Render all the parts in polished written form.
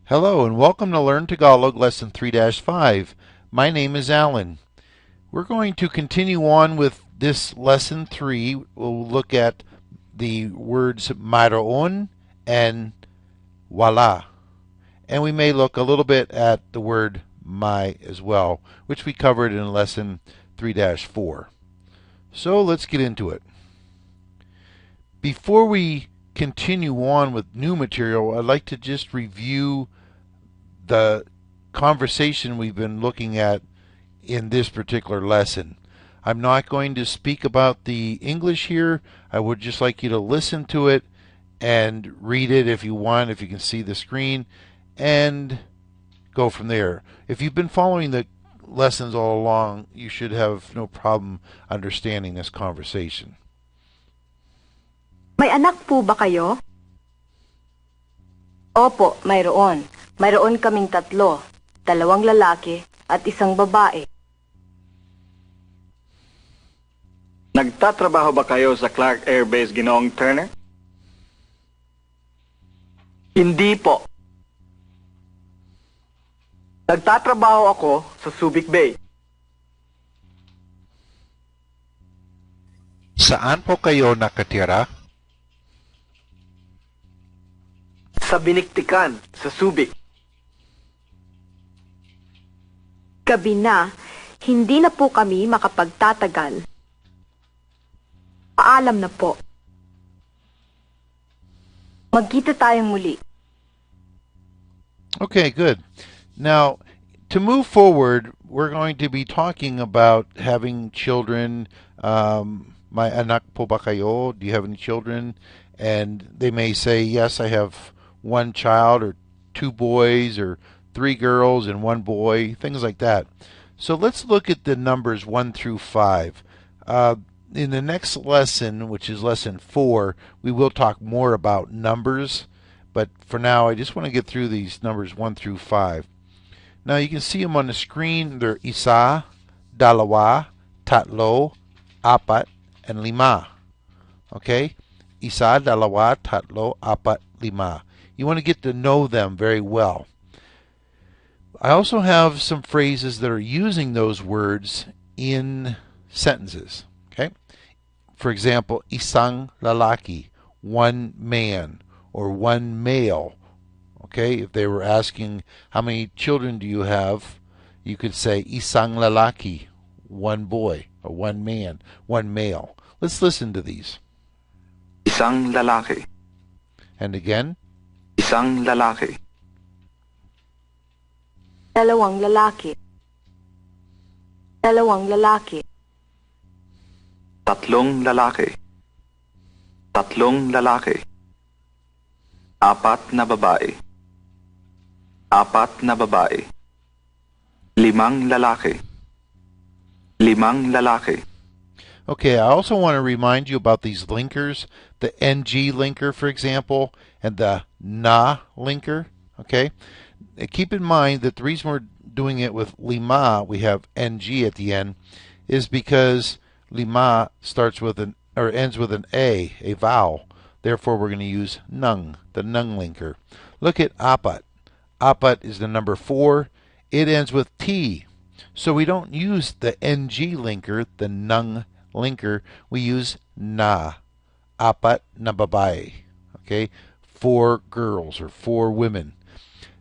Hello and welcome to Learn Tagalog Lesson 3-5. My name is Alan. We're going to continue on with this Lesson 3. We'll look at the words Mayroon and wala. And we may look a little bit at the word May as well, which we covered in Lesson 3-4. So let's get into it. Before we continue on with new material, I'd like to just review the conversation we've been looking at in this particular lesson. I'm not going to speak about the English here. I would just like you to listen to it and read it if you want, if you can see the screen, and go from there. If you've been following the lessons all along, you should have no problem understanding this conversation. May anak po ba kayo? Opo, mayroon. Mayroon kaming 3, 2 lalaki at 1 babae. Nagtatrabaho ba kayo sa Clark Air Base, Ginoong Turner? Hindi po. Nagtatrabaho ako sa Subic Bay. Saan po kayo nakatira? Sa Biniktikan, sa Subic. Gabi na, hindi na po kami makapagtatagal. Paalam na po. Magkita tayong muli. Okay, good. Now, to move forward, we're going to be talking about having children. May anak po ba kayo? Do you have any children? And they may say, yes, I have 1 child, or 2 boys, or 3 girls and 1 boy, things like that. So let's look at the numbers 1 through 5. In the next lesson, which is lesson 4, we will talk more about numbers, but for now I just want to get through these numbers 1 through 5. Now you can see them on the screen. They're isa, dalawa, tatlo, apat, and lima. Okay? Isa, dalawa, tatlo, apat, lima. You want to get to know them very well. I also have some phrases that are using those words in sentences. Okay? For example, isang lalaki, 1 man, or 1 male. Okay? If they were asking how many children do you have, you could say isang lalaki, 1 boy, or 1 man, 1 male. Let's listen to these. Isang lalaki. And again. Isang lalaki. Dalawang lalaki. Dalawang lalaki. 3 lalaki. 3 lalaki. 4 na babae. 4 na babae. 5 lalaki. 5 lalaki. Okay, I also want to remind you about these linkers, the NG linker, for example, and the na linker. Okay, keep in mind that the reason we're doing it with lima, we have NG at the end, is because lima starts with an, or ends with an a vowel. Therefore, we're going to use nung, the nung linker. Look at apat. Apat is the number 4. It ends with T. So we don't use the NG linker, the nung linker. We use na. Apat na babae. Okay? 4 girls or 4 women.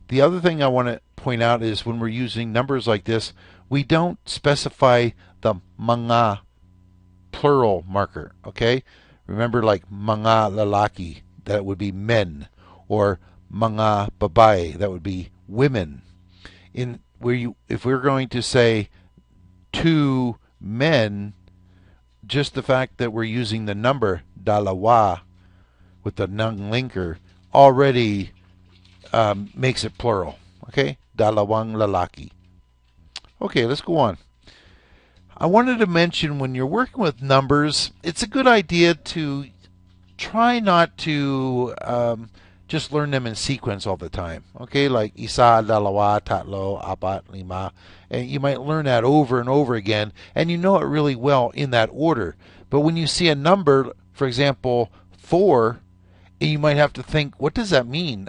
The other thing I want to point out is when we're using numbers like this, we don't specify the mga plural marker. Okay? Remember, like mga lalaki, that would be men, or mga babae, that would be women. In where you, if we're going to say 2 men, just the fact that we're using the number dalawa with the nung linker already makes it plural. Okay, dalawang lalaki. Okay, let's go on. I wanted to mention, when you're working with numbers, it's a good idea to try not to just learn them in sequence all the time. Okay, like isa, dalawa, tatlo, apat, lima. And you might learn that over and over again, and you know it really well in that order. But when you see a number, for example, 4, you might have to think, what does that mean?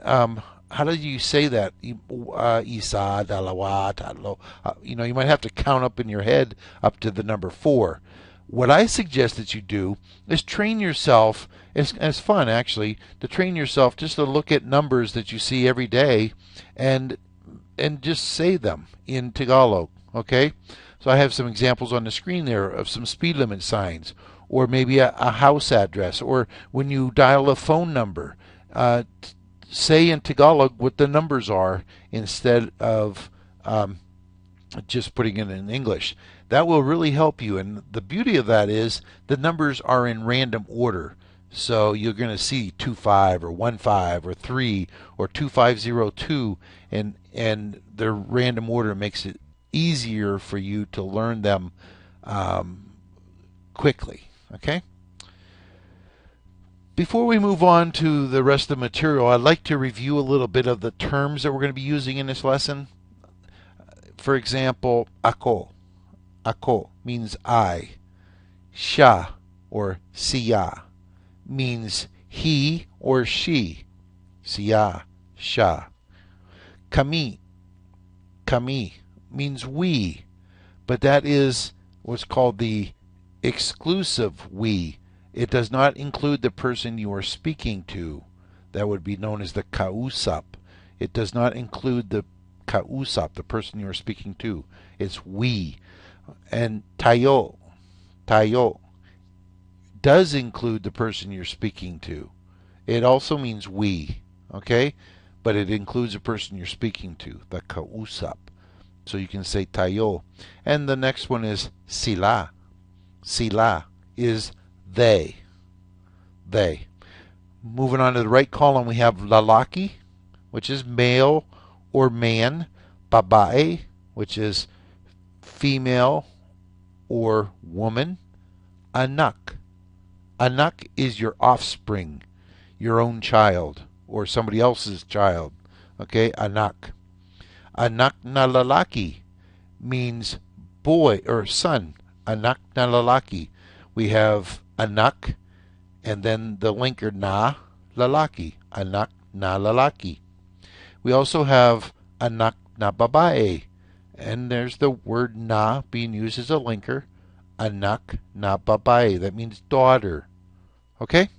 how do you say that? Isa, dalawa, tatlo. You know, you might have to count up in your head up to the number 4. What I suggest that you do is train yourself. It's fun actually to train yourself just to look at numbers that you see every day, and just say them in Tagalog. Okay, so I have some examples on the screen there of some speed limit signs, or maybe a house address, or when you dial a phone number. Say in Tagalog what the numbers are instead of just putting it in English. That will really help you. And the beauty of that is the numbers are in random order. So you're going to see 25 or 15 or 3 or 2502, and their random order makes it easier for you to learn them quickly. Okay? Before we move on to the rest of the material, I'd like to review a little bit of the terms that we're going to be using in this lesson. For example, ako. Ako means I. Siya or siya means he or she. Siya, siya. Kami. Kami means we, but that is what's called the exclusive we. It does not include the person you are speaking to. That would be known as the kausap. It does not include the kausap, the person you are speaking to. It's we. And tayo. Tayo does include the person you're speaking to. It also means we. Okay? But it includes the person you're speaking to, the kausap. So you can say tayo. And the next one is sila. Sila is they. They. Moving on to the right column, we have lalaki, which is male or man. Babae, which is female or woman. Anak. Anak is your offspring, your own child, or somebody else's child. Okay, anak. Anak na lalaki means boy or son. Anak na lalaki. We have anak, and then the linker na lalaki. Anak na lalaki. We also have anak na babae, and there's the word na being used as a linker. Anak na babae. That means daughter. Okay?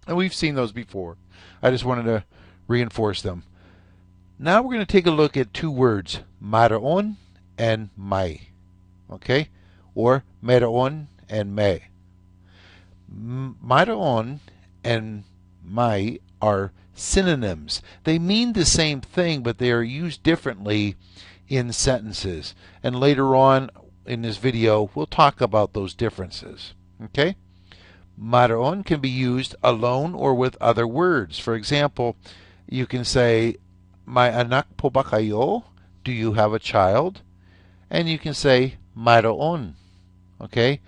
And we've seen those before. I just wanted to reinforce them. Now we're going to take a look at two words, Mayroon and May. Okay? Or Meron and May. Mayroon and May are synonyms. They mean the same thing, but they are used differently in sentences. And later on in this video, we'll talk about those differences. Okay? Mayroon can be used alone or with other words. For example, you can say, May anak po ba kayo? Do you have a child? And you can say, Mayroon. Okay?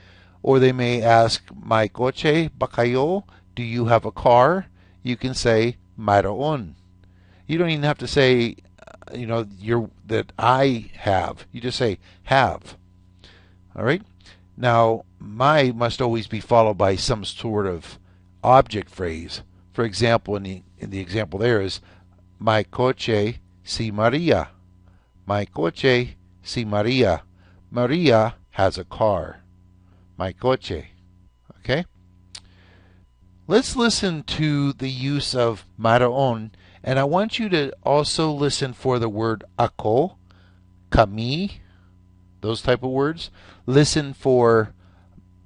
Or they may ask, May kotse ba kayo? Do you have a car? You can say, Mayroon. You don't even have to say, that I have. You just say, have. All right? Now, may must always be followed by some sort of object phrase. For example, in the example there is, May kotse si Maria. May kotse si Maria. Maria has a car. May kotse. Okay? Let's listen to the use of Mayroon, and I want you to also listen for the word ako, kami, those type of words. Listen for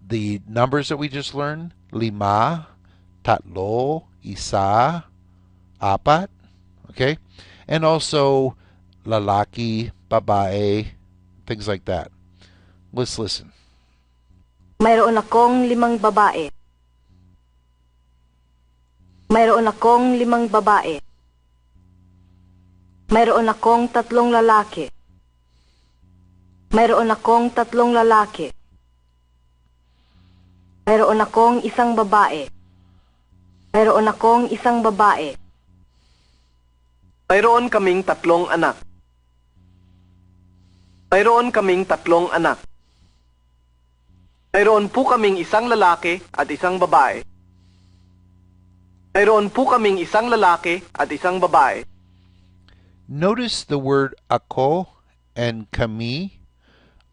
the numbers that we just learned, 5, tatlo, isa, apat, okay? And also lalaki, babae, things like that. Let's listen. Mayroon akong 5 babae. Mayroon akong 5 babae. Mayroon akong 3 lalaki. Mayroon akong 3 lalaki. Mayroon akong 1 babae. Mayroon akong 1 babae. Mayroon kaming 3 anak. Mayroon kaming 3 anak. Mayroon po kaming 1 lalaki at 1 babae. Mayroon po kaming 1 lalaki at 1 babae. Notice the word ako and kami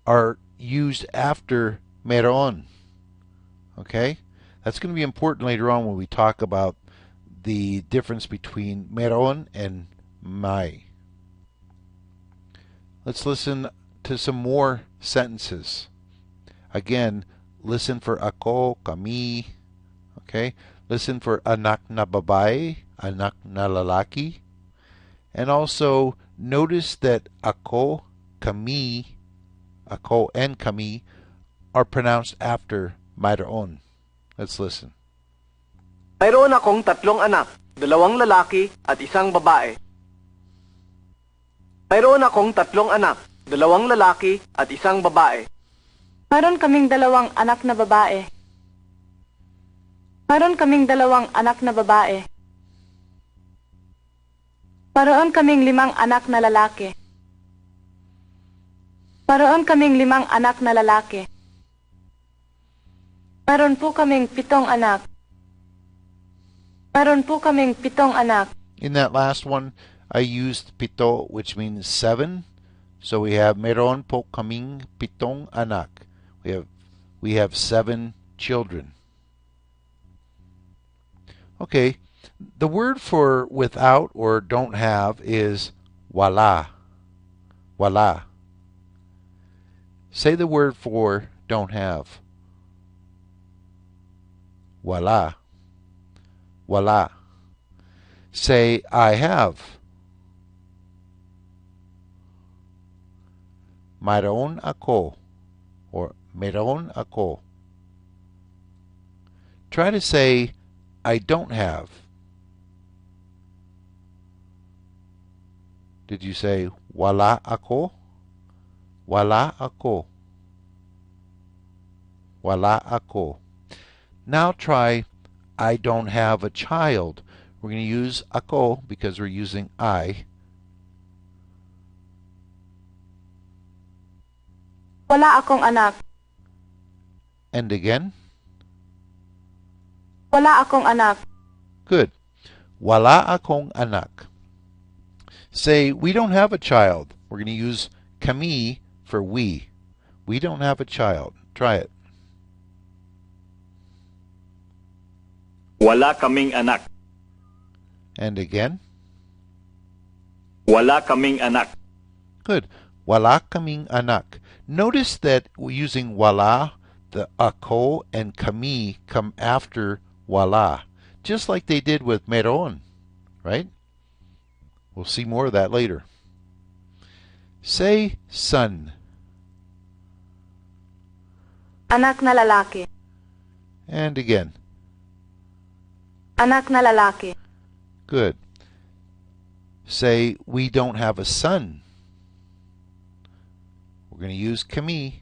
are used after Meron. Okay? That's going to be important later on when we talk about the difference between Meron and May. Let's listen to some more sentences. Again, listen for ako, kami. Okay? Listen for anak na babae, anak na lalaki. And also notice that ako, kami, ako and kami are pronounced after Mayroon. Let's listen. Mayroon akong 3 anak, 2 lalaki at 1 babae. Mayroon akong 3 anak, 2 lalaki at 1 babae. Mayroon kaming 2 anak na babae. Mayroon kaming 2 anak na babae. Mayroon kaming 5 anak na lalaki. Mayroon kaming 5 anak na lalaki. Mayroon po kaming 7 anak. Mayroon po kaming 7 anak. In that last one, I used pito, which means 7. So we have meron po kaming 7 anak. We have 7 children. Okay, the word for without or don't have is wala. Wala. Say the word for don't have. Wala. Wala. Say I have. Mayroon ako or meron ako. Try to say I don't have. Did you say wala ako? Wala ako. Wala ako. Now try I don't have a child. We're going to use ako because we're using I. Wala akong anak. And again. Wala akong anak. Good. Wala akong anak. Say we don't have a child. We're going to use kami for we. We don't have a child. Try it. Wala kaming anak. And again. Wala kaming anak. Good. Wala kaming anak. Notice that using wala, the ako and kami come after wala, just like they did with meron, right? We'll see more of that later. Say son. Anak na lalaki. And again. Anak na lalaki. Good. Say we don't have a son. We're going to use kami.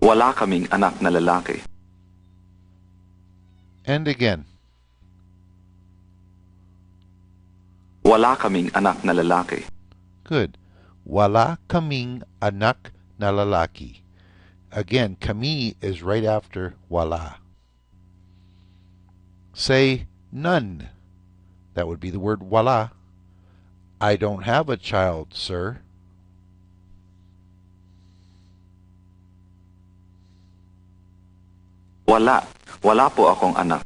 Wala kaming anak na lalaki. And again. Wala kaming anak na lalaki. Good. Wala kaming anak na lalaki. Again, kami is right after wala. Say none. That would be the word wala. I don't have a child, sir. Wala. Wala po akong anak.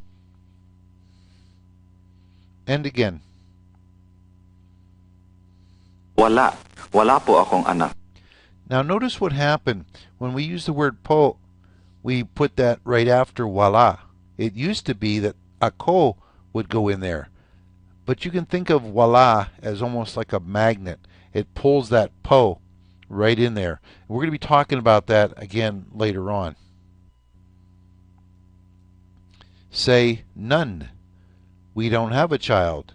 And again. Wala. Wala po akong anak. Now notice what happened. When we use the word po, we put that right after wala. It used to be that ako would go in there. But you can think of wala as almost like a magnet. It pulls that po right in there. We're going to be talking about that again later on. Say none. We don't have a child.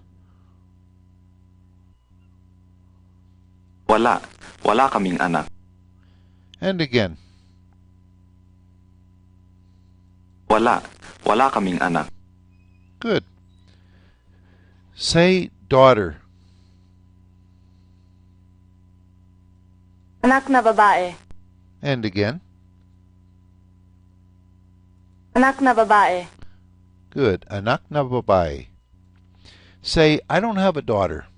Wala. Wala kaming anak. And again. Wala. Wala kaming anak. Good. Say daughter. Anak na babae. And again. Anak Anak na babae. Good. Anak na babae. Say, I don't have a daughter.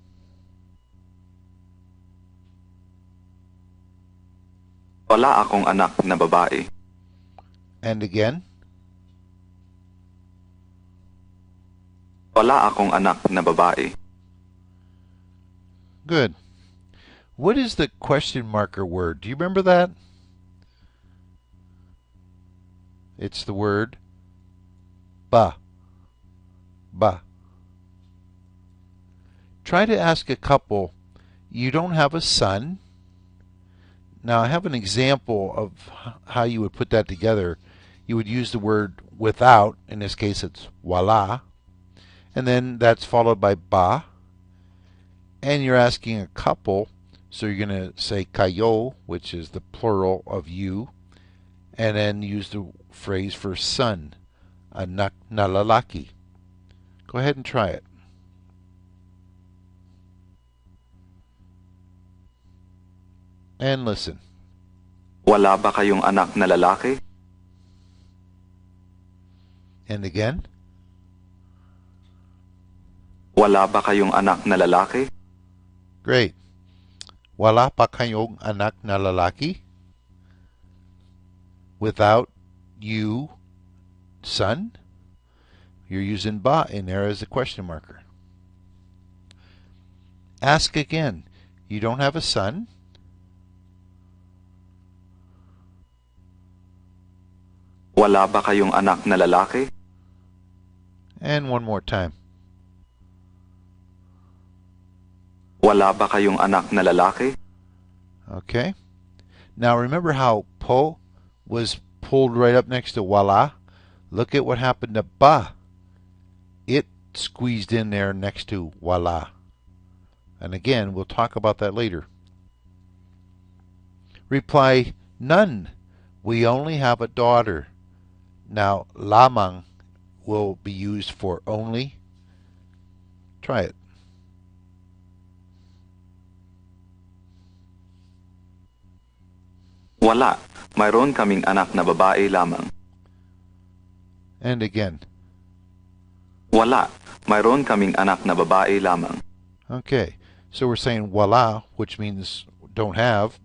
Wala akong anak na babae. And again. Wala akong anak na babae. Good. What is the question marker word? Do you remember that? It's the word ba. Ba. Try to ask a couple, you don't have a son? Now I have an example of how you would put that together. You would use the word without, in this case it's wala, and then that's followed by ba, and you're asking a couple, so you're going to say kayo, which is the plural of you, and then use the phrase for son, anak na lalaki. Go ahead and try it. And listen. Wala ba kayong anak na lalaki? And again. Wala ba kayong anak na lalaki? Great. Wala pa kayong anak na lalaki? Without you, son? You're using ba in there as a question marker. Ask again. You don't have a son? Wala ba kayong anak na lalaki? And one more time. Wala ba kayong anak na lalaki? Okay. Now remember how po was pulled right up next to wala? Look at what happened to ba. It squeezed in there next to wala. And again, we'll talk about that later. Reply, none. We only have a daughter. Now, lamang will be used for only. Try it. Wala. Mayroon kaming anak na babae lamang. And again. Wala. Mayroon kaming anak na babae lamang. Okay. So we're saying wala, which means don't have,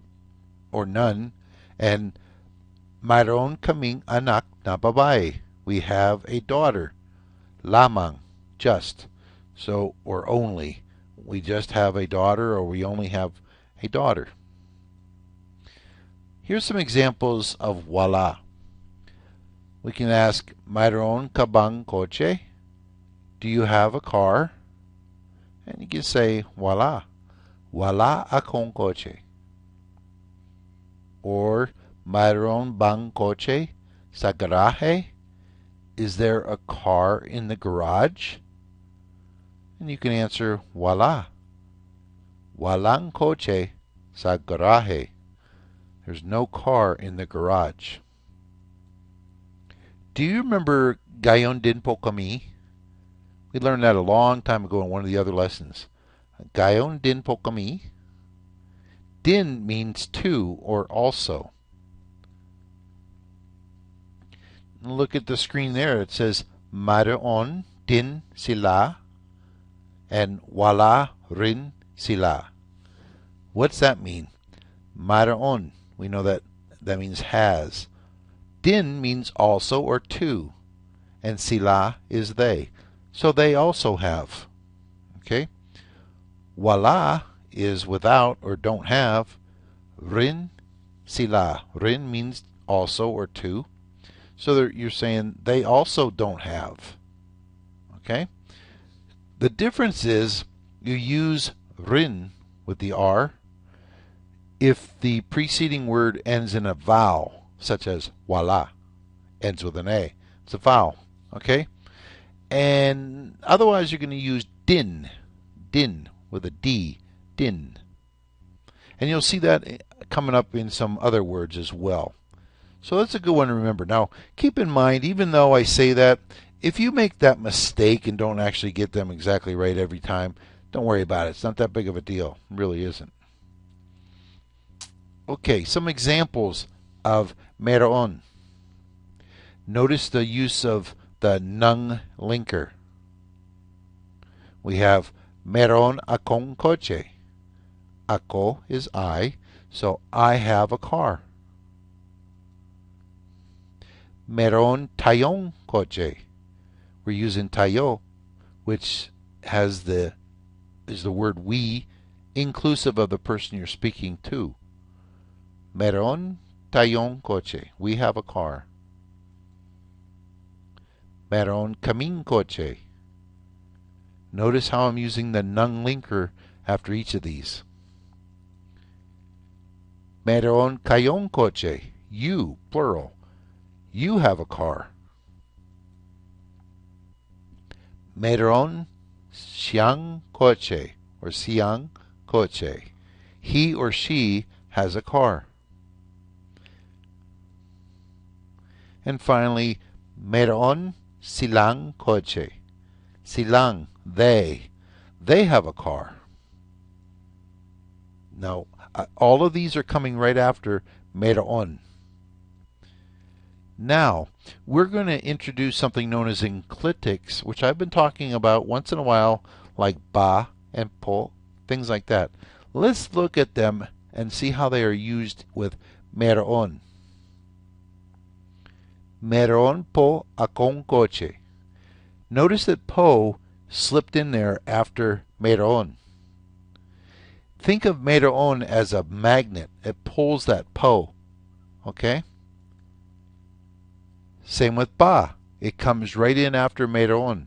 or none, and mayroon kaming anak na babae. We have a daughter. Lamang, just. So, or only. We just have a daughter, or we only have a daughter. Here's some examples of wala. We can ask, mayroon ka bang kotse? Do you have a car? And you can say, wala. Wala akong kotse. Or, mayroon bang kotse sa garahe? Is there a car in the garage? And you can answer, wala. Walang kotse sa garahe. There's no car in the garage. Do you remember gayon din po kami? We learned that a long time ago in one of the other lessons. Gayon din po kami. Din means to or also. Look at the screen there. It says mayroon din sila and wala rin sila. What's that mean? Mayroon. We know that means has. Din means also or to. And sila is they. So they also have. Okay? Wala is without or don't have. Rin sila. Rin means also or to. So you're saying they also don't have. Okay? The difference is you use rin with the R if the preceding word ends in a vowel, such as wala, ends with an A. It's a vowel. Okay? And otherwise you're going to use din. Din with a D. Din. And you'll see that coming up in some other words as well. So that's a good one to remember. Now, keep in mind, even though I say that, if you make that mistake and don't actually get them exactly right every time, don't worry about it. It's not that big of a deal. It really isn't. Okay, some examples of meron. Notice the use of the nung linker. We have Meron akong kotse. Ako is I, so I have a car. Meron tayong kotse. We're using tayo, which is the word we, inclusive of the person you're speaking to. Meron tayong kotse. We have a car. Meron kaming kotse. Notice how I'm using the nung linker after each of these. Meron kayong kotse. You, plural. You have a car. Meron siyang kotse, or siyang kotse. He or she has a car. And finally, meron silang kotse. Silang, they. They have a car. Now, all of these are coming right after meron. Now, we're going to introduce something known as Enclitics, which I've been talking about once in a while, like ba and po, things like that. Let's look at them and see how they are used with meron. Meron po akong kotse. Notice that po slipped in there after meron. Think of meron as a magnet. It pulls that po. Okay? Same with ba. It comes right in after meron.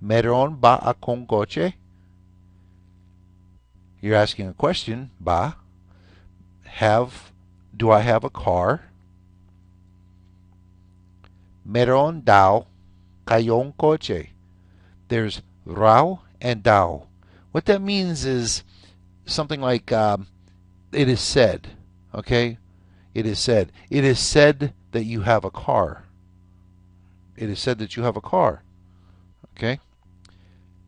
Meron ba akong kotse? You're asking a question. Ba. Do I have a car? Meron daw kayong kotse. There's raw and daw. What that means is something like it is said. Okay? It is said. It is said that you have a car. It is said that you have a car. Okay?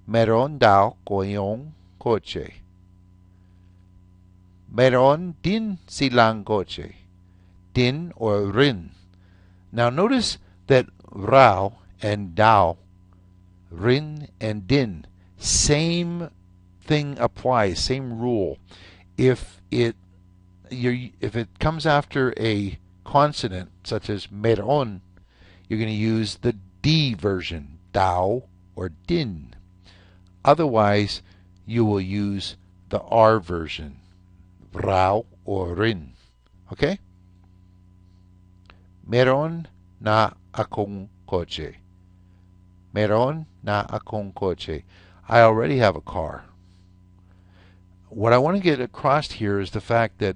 Meron daw kayong kotse. Meron din silang kotse. Din or rin. Now notice that raw and daw, rin and din, same thing applies, same rule. If it comes after a consonant such as meron, you're going to use the D version, daw or din. Otherwise, you will use the R version, raw or rin. Okay? Meron na akong kotse. Meron na akong kotse. I already have a car. What I want to get across here is the fact that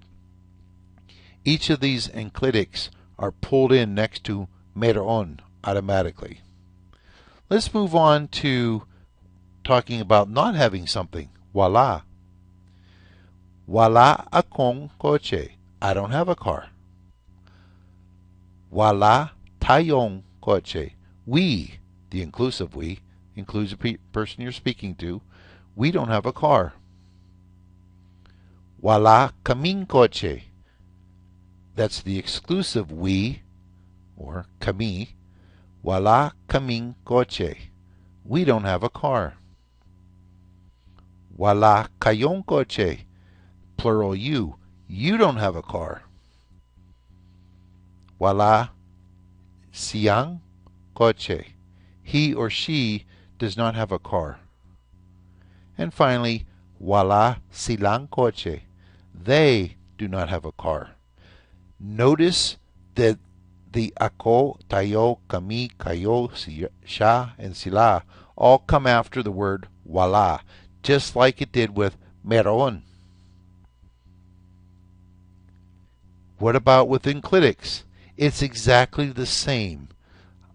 each of these enclitics are pulled in next to meron automatically. Let's move on to talking about not having something. Wala. Wala akong kotse. I don't have a car. Wala tayong kotse. We, the inclusive we, includes the person you're speaking to. We don't have a car. Wala kaming kotse. That's the exclusive we, or kami. Wala kaming kotse. We don't have a car. Wala kayong kotse. Plural you. You don't have a car. Wala siyang kotse. He or she does not have a car. And finally, wala silang kotse. They do not have a car. Notice that the ako, tayo, kami, kayo, siya, and sila all come after the word wala, just like it did with meron. What about with enclitics? It's exactly the same.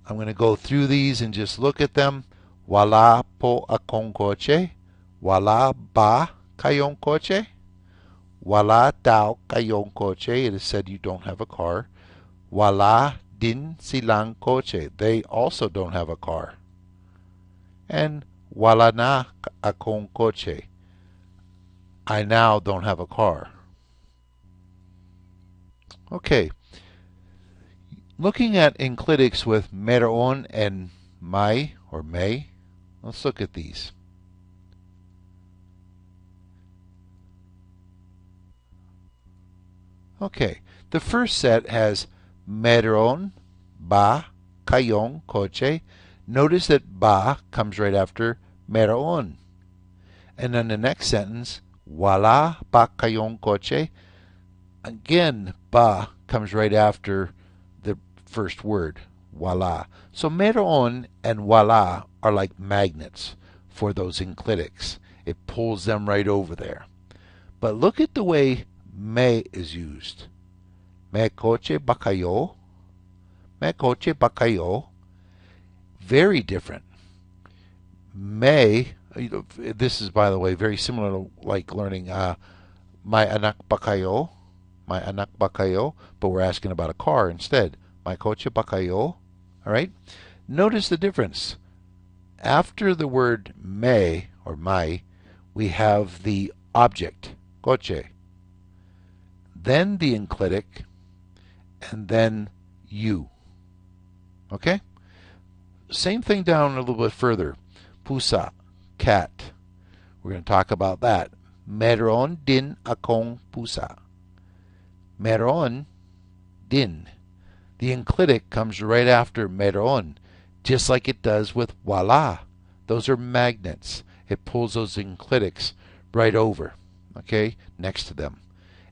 I'm going to go through these and just look at them. Wala po akong kotse. Wala ba kayong kotse? Wala daw kayong kotse. It is said you don't have a car. Wala din silang kotse. They also don't have a car. And wala na akong kotse. I now don't have a car. Okay. Looking at Enclitics with Meron and May or May, let's look at these. Okay, the first set has Meron ba kayong kotse. Notice that ba comes right after Meron. And then the next sentence, wala ba kayong kotse. Again, ba comes right after the first word, wala. So Meron and wala are like magnets for those Enclitics. It pulls them right over there. But look at the way may is used. May kotse ba kayo? May kotse ba kayo? Very different. May, this is, by the way, very similar to like learning may anak ba kayo? May anak ba kayo? But we're asking about a car instead. May kotse ba kayo? All right? Notice the difference. After the word may or may, we have the object, kotse. Then the enclitic, and then you. Okay? Same thing down a little bit further. Pusa, cat. We're going to talk about that. Meron din akong pusa. Meron din. The enclitic comes right after meron, just like it does with wala. Those are magnets. It pulls those enclitics right over, okay, next to them.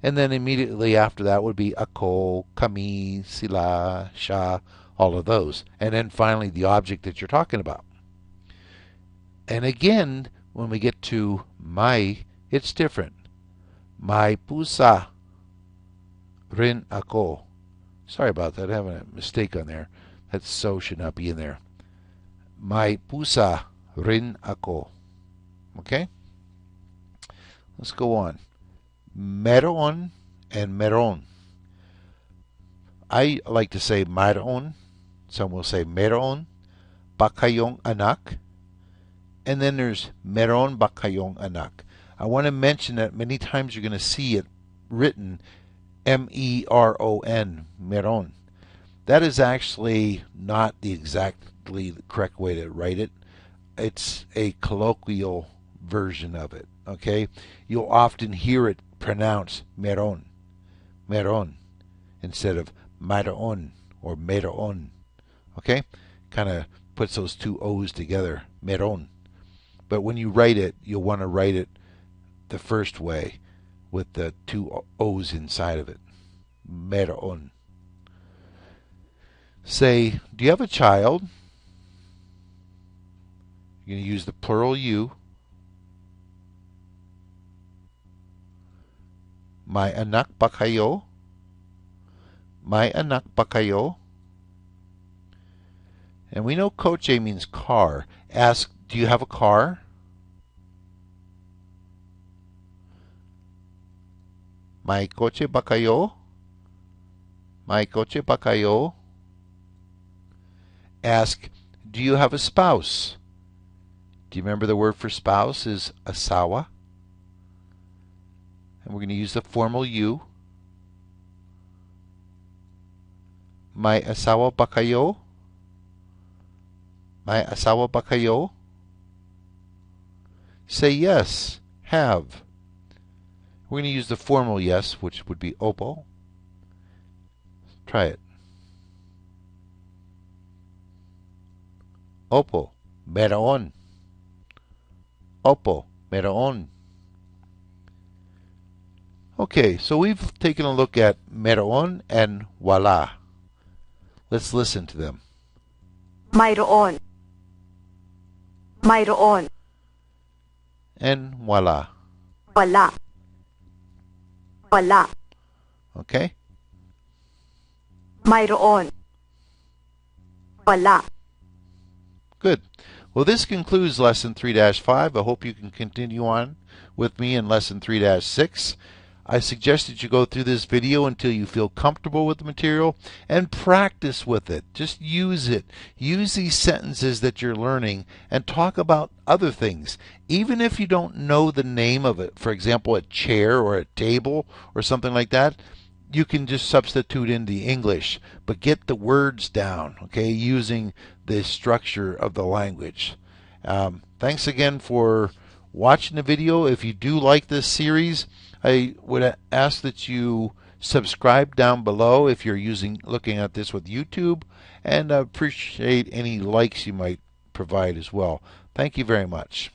And then immediately after that would be ako, kami, sila, siya, all of those. And then finally the object that you're talking about. And again, when we get to may, it's different. May pusa rin ako. Sorry about that, I have a mistake on there. That so should not be in there. May pusa rin ako. Okay? Let's go on. Meron and Meron. I like to say Mayroon. Some will say Meron. Ba kayong anak. And then there's Meron ba kayong anak. I want to mention that many times you're going to see it written M-E-R-O-N, Meron. That is actually not the exactly correct way to write it. It's a colloquial version of it. Okay? You'll often hear it pronounced Meron, Meron, instead of Mayroon or Meron. Okay? Kind of puts those two O's together, Meron. But when you write it, you'll want to write it the first way with the two O's inside of it. Meron. Say, do you have a child? You're going to use the plural you. May anak ba kayo? May anak ba kayo? And we know kotse means car. Ask, do you have a car? May kotse ba kayo? May kotse ba kayo? Ask, do you have a spouse? Do you remember the word for spouse is asawa? And we're going to use the formal you. May asawa ba kayo? May asawa ba kayo? Say yes, have. We're going to use the formal yes, which would be opo. Try it. Opo, meron. Opo, meron. Okay, so we've taken a look at meron and wala. Let's listen to them. Mayroon. Mayroon. And wala. Wala. Wala. Okay? Mayroon. Wala. Good. Well, this concludes Lesson 3-5. I hope you can continue on with me in Lesson 3-6. I suggest that you go through this video until you feel comfortable with the material and practice with it. Just use it. Use these sentences that you're learning and talk about other things. Even if you don't know the name of it, for example, a chair or a table or something like that, you can just substitute in the English, but get the words down, okay, using the structure of the language. Thanks again for watching the video. If you do like this series, I would ask that you subscribe down below if you're looking at this with YouTube, and appreciate any likes you might provide as well. Thank you very much.